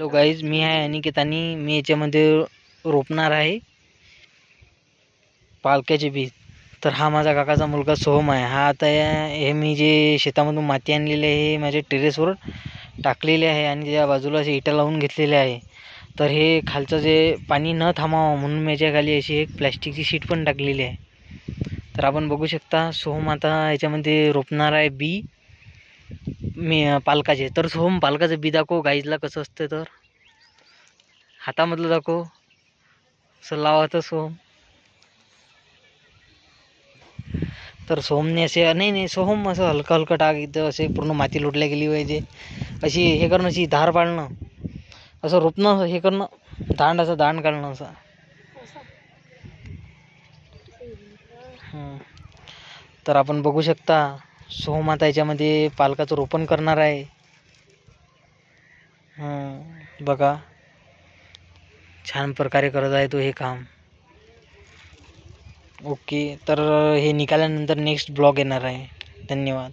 Hello guys, मी आहे अनिकेत आणि मी याच्यामध्ये रोपणार आहे पालक्याचे बीज. तर हा माझा काकाचा मुलगा सोहम आहे. हा आता हे मी जे शेतामधून माती आणलेली आहे हे माझ्या टेरेसवर टाकलेले आहे आणि त्या बाजूला असे इटा लावून घेतलेले आहे. तर हे खालचं जे पाणी न थांबावं म्हणून मी याच्याखाली अशी एक प्लॅस्टिकची शीट पण टाकलेली आहे. तर आपण बघू शकता सोहम आता याच्यामध्ये रोपणार आहे बी मी पालकाचे. तर सोहम पालकाचं बी दाखव गाईजला कसं असतं. तर हातामधलं दाखव, असं लावायचं सोहम. तर सोहमने असे नाही सोहम असं हलकं हलकं टाक, इथं असे पूर्ण माती लुटल्या गेली पाहिजे अशी हे करणं, अशी धार पाडणं, असं रोपणं, हे करणं, असं दांड काढणं असं. तर आपण बघू शकता सोहम आता याच्यामध्ये पालकाचं रोपण करणार आहे. बघा छान प्रकारे करत आहे तो हे काम. ओके, तर हे निघाल्यानंतर नेक्स्ट ब्लॉग येणार आहे. धन्यवाद.